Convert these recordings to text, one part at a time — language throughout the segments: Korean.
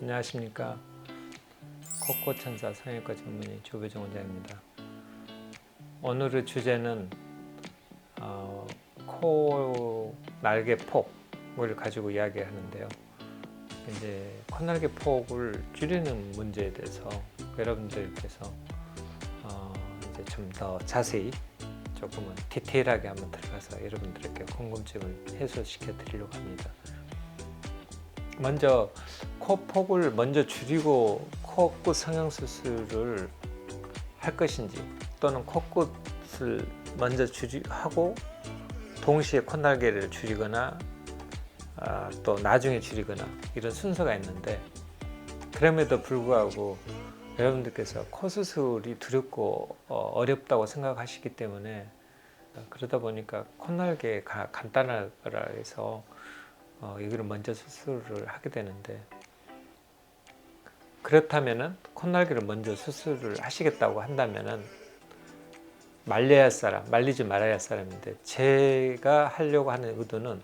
안녕하십니까. 코코천사 성형외과 전문의 조배정 원장입니다. 오늘의 주제는 코 날개 폭을 가지고 이야기하는데요. 이제 콧날개 폭을 줄이는 문제에 대해서 여러분들께서 이제 좀 더 자세히 조금은 디테일하게 한번 들어가서 여러분들에게 궁금증을 해소시켜 드리려고 합니다. 먼저 코 폭을 먼저 줄이고 코끝 성형수술을 할 것인지, 또는 코끝을 먼저 하고 동시에 콧날개를 줄이거나 또 나중에 줄이거나 이런 순서가 있는데, 그럼에도 불구하고 여러분들께서 코 수술이 두렵고 어렵다고 생각하시기 때문에, 그러다 보니까 콧날개가 간단하거라 해서 이거를 먼저 수술을 하게 되는데, 그렇다면은 콧날개를 먼저 수술을 하시겠다고 한다면은 말려야 할 사람, 말리지 말아야 할 사람인데, 제가 하려고 하는 의도는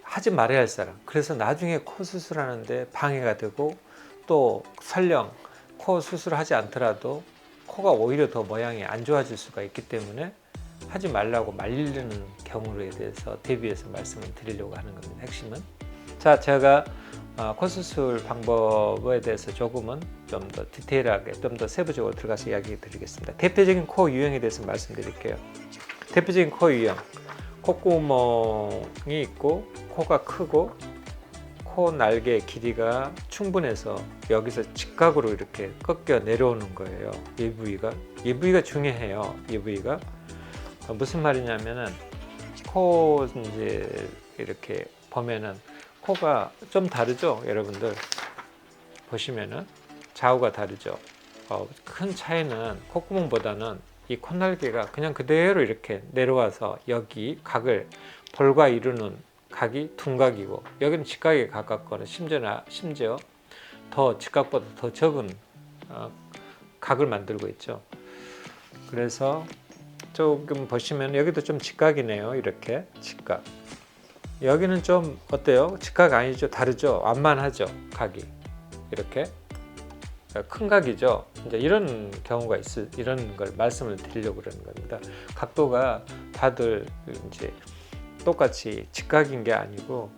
하지 말아야 할 사람, 그래서 나중에 코 수술하는데 방해가 되고, 또 설령 코 수술하지 않더라도 코가 오히려 더 모양이 안 좋아질 수가 있기 때문에 하지 말라고 말리는 경우에 대해서 대비해서 말씀을 드리려고 하는 겁니다. 핵심은, 자, 제가 코 수술 방법에 대해서 조금은 좀 더 디테일하게, 좀 더 세부적으로 들어가서 이야기 드리겠습니다. 대표적인 코 유형에 대해서 말씀드릴게요. 대표적인 코 유형, 콧구멍이 있고 코가 크고 코 날개 길이가 충분해서 여기서 직각으로 이렇게 꺾여 내려오는 거예요. 이 부위가 중요해요. 이 부위가 무슨 말이냐면은, 코 이제 이렇게 보면은 코가 좀 다르죠. 여러분들 보시면은 좌우가 다르죠. 큰 차이는 콧구멍보다는 이 콧날개가 그냥 그대로 이렇게 내려와서 여기 각을, 볼과 이루는 각이 둔각이고, 여기는 직각에 가깝거나 심지어 더 직각보다 더 적은 각을 만들고 있죠. 그래서 조금 보시면 여기도 좀 직각이네요. 이렇게 직각. 여기는 좀 어때요? 직각 아니죠? 다르죠? 완만하죠? 각이 이렇게 큰 각이죠. 이제 이런 경우가 이런 걸 말씀을 드리려고 그러는 겁니다. 각도가 다들 이제 똑같이 직각인 게 아니고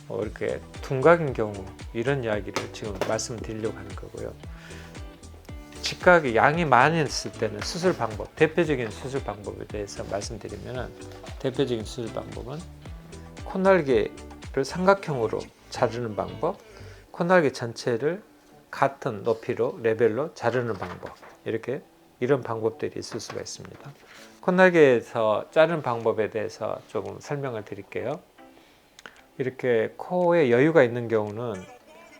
이렇게 둔각인 경우, 이런 이야기를 지금 말씀드리려고 하는 거고요. 직각이 양이 많이 있을 때는 수술 방법, 대표적인 수술 방법에 대해서 말씀드리면, 대표적인 수술 방법은 콧날개를 삼각형으로 자르는 방법, 콧날개 전체를 같은 높이로, 레벨로 자르는 방법, 이런 방법들이 있을 수가 있습니다. 콧날개에서 자르는 방법에 대해서 조금 설명을 드릴게요. 이렇게 코에 여유가 있는 경우는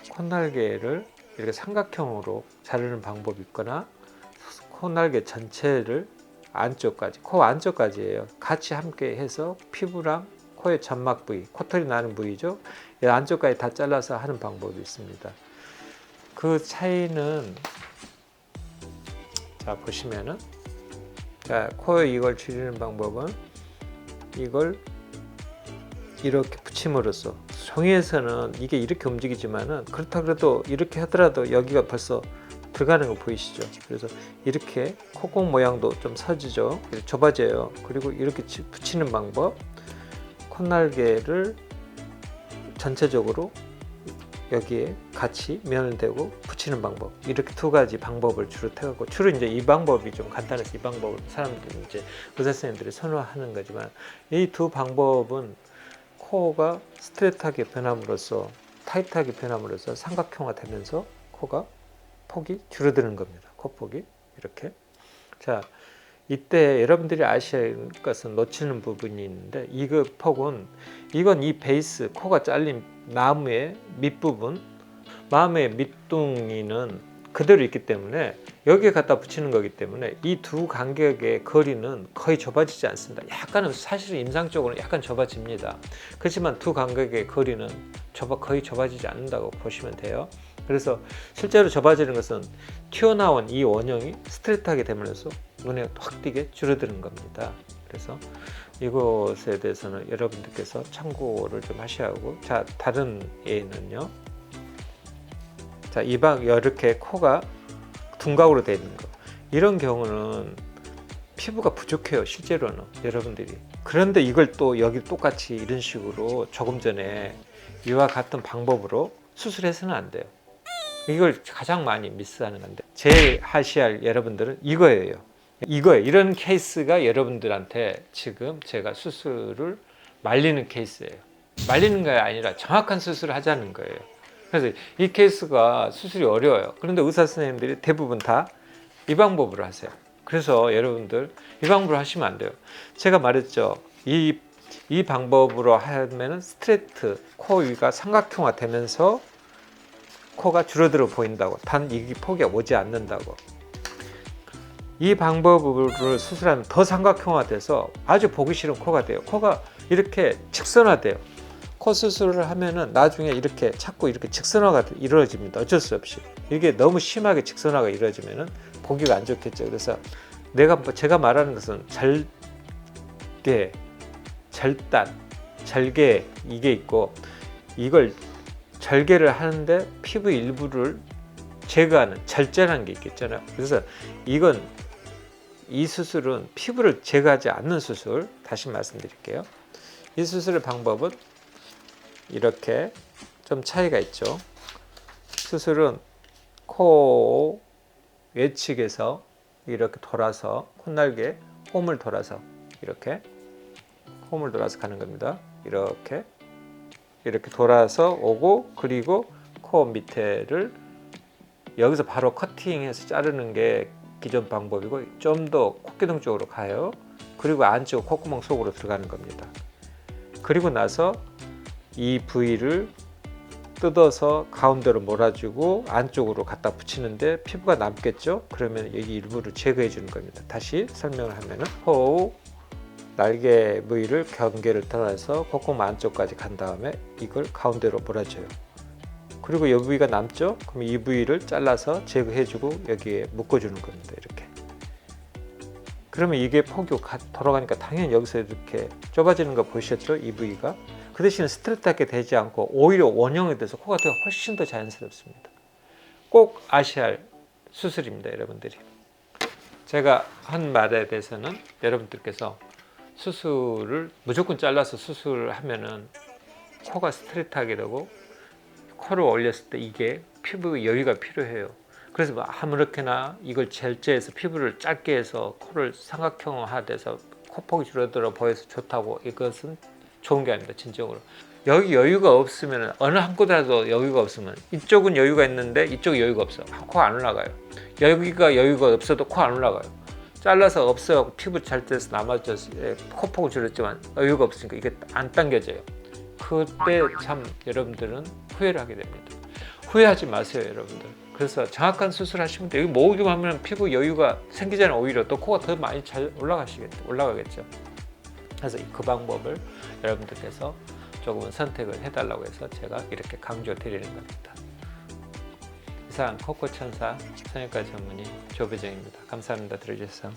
콧날개를 이렇게 삼각형으로 자르는 방법이 있거나, 콧날개 전체를 안쪽까지, 코 안쪽까지예요. 같이 함께 해서 피부랑 코의 점막 부위, 코털이 나는 부위죠. 이 안쪽까지 다 잘라서 하는 방법이 있습니다. 그 차이는, 자 보시면은, 자 코에 이걸 줄이는 방법은 이걸 이렇게 붙임으로써, 종이에서는 이게 이렇게 움직이지만은, 그렇다 그래도 이렇게 하더라도 여기가 벌써 들어가는 거 보이시죠? 그래서 이렇게 콧구멍 모양도 좀 서지죠. 좁아져요. 그리고 이렇게 붙이는 방법, 콧날개를 전체적으로 여기에 같이 면을 대고 붙이는 방법, 이렇게 두 가지 방법을 주로 택하고, 주로 이제 이 방법이 좀 간단해서 이 방법을 사람들이, 이제 의사 선생님들이 선호하는 거지만, 이 두 방법은 코가 스트레이트하게 변함으로써, 타이트하게 변함으로써 삼각형화 되면서 코가 폭이 줄어드는 겁니다. 코폭이 이렇게. 자, 이때 여러분들이 아셔야 할 것은, 놓치는 부분이 있는데, 이거 폭은, 이건 이 베이스, 코가 잘린 나무의 밑부분, 나무의 밑둥이는 그대로 있기 때문에 여기에 갖다 붙이는 거기 때문에, 이 두 간격의 거리는 거의 좁아지지 않습니다. 약간은, 사실은 임상적으로 약간 좁아집니다. 그렇지만 두 간격의 거리는 거의 좁아지지 않는다고 보시면 돼요. 그래서 실제로 좁아지는 것은 튀어나온 이 원형이 스트레이트하게 되면서 눈에 확 띄게 줄어드는 겁니다. 그래서 이것에 대해서는 여러분들께서 참고를 좀 하셔야 하고, 자, 다른 예는요. 자, 이렇게 코가 둔각으로 되어 있는 거. 이런 경우는 피부가 부족해요, 실제로는 여러분들이. 그런데 이걸 또 여기 똑같이 이런 식으로 조금 전에 이와 같은 방법으로 수술해서는 안 돼요. 이걸 가장 많이 미스하는 건데, 제일 하셔야 할 여러분들은 이거예요. 이런 케이스가 여러분들한테 지금 제가 수술을 말리는 케이스예요. 말리는 게 아니라 정확한 수술을 하자는 거예요. 그래서 이 케이스가 수술이 어려워요. 그런데 의사 선생님들이 대부분 다 이 방법으로 하세요. 그래서 여러분들 이 방법으로 하시면 안 돼요. 제가 말했죠. 이 방법으로 하면 스트레이트 코 위가 삼각형화 되면서 코가 줄어들어 보인다고. 단 이 폭이 오지 않는다고. 이 방법으로 수술하면 더 삼각형화돼서 아주 보기 싫은 코가 돼요. 코가 이렇게 직선화돼요. 코 수술을 하면은 나중에 이렇게 자꾸 이렇게 직선화가 이루어집니다. 어쩔 수 없이. 이게 너무 심하게 직선화가 이루어지면은 보기가 안 좋겠죠. 그래서 제가 말하는 것은 절개, 절단, 절개 이게 있고, 이걸 절개를 하는데 피부 일부를 제거하는 절제라는 게 있겠잖아요. 그래서 이 수술은 피부를 제거하지 않는 수술. 다시 말씀드릴게요. 이 수술의 방법은 이렇게 좀 차이가 있죠. 수술은 코 외측에서 이렇게 돌아서 콧날개 홈을 돌아서 이렇게 홈을 돌아서 가는 겁니다. 이렇게 돌아서 오고, 그리고 코 밑에를 여기서 바로 커팅해서 자르는 게 기존 방법이고, 좀 더 콧기둥 쪽으로 가요. 그리고 안쪽 콧구멍 속으로 들어가는 겁니다. 그리고 나서 이 부위를 뜯어서 가운데로 몰아주고 안쪽으로 갖다 붙이는데 피부가 남겠죠? 그러면 여기 일부를 제거해 주는 겁니다. 다시 설명을 하면은 코 날개 부위를 경계를 떠나서 콧구멍 안쪽까지 간 다음에 이걸 가운데로 몰아줘요. 그리고 이 부위가 남죠? 그럼 이 부위를 잘라서 제거해주고 여기에 묶어주는 겁니다. 이렇게. 그러면 이게 폭이 돌아가니까 당연히 여기서 이렇게 좁아지는 거 보셨죠? 이 부위가. 그 대신에 스트레이트하게 되지 않고 오히려 원형이 돼서 코가 훨씬 더 자연스럽습니다. 꼭 아셔야 할 수술입니다, 여러분들이. 제가 한 말에 대해서는 여러분들께서 수술을 무조건 잘라서 수술을 하면은 코가 스트레이트하게 되고, 코를 올렸을 때 이게 피부 여유가 필요해요. 그래서 아무렇게나 이걸 절제해서 피부를 짧게 해서 코를 삼각형화돼서 코폭이 줄어들어 보여서 좋다고, 이것은 좋은 게 아닙니다. 진정으로 여기 여유가 없으면, 어느 한 곳이라도 여유가 없으면, 이쪽은 여유가 있는데 이쪽이 여유가 없어, 코 안 올라가요. 여기가 여유가 없어도 코 안 올라가요. 잘라서 없어요. 피부 잘 돼서 남아져서 코폭은 줄었지만 여유가 없으니까 이게 안 당겨져요. 그때 참 여러분들은 후회를 하게 됩니다. 후회하지 마세요, 여러분들. 그래서 정확한 수술 하시면 돼요. 여기 모으기만 하면 피부 여유가 생기잖아요. 오히려 또 코가 더 많이 잘 올라가겠죠. 그래서 그 방법을 여러분들께서 조금은 선택을 해달라고 해서 제가 이렇게 강조 드리는 겁니다. 이상 코코천사 성형외과 전문의 조배정입니다. 감사합니다. 들어주셔서.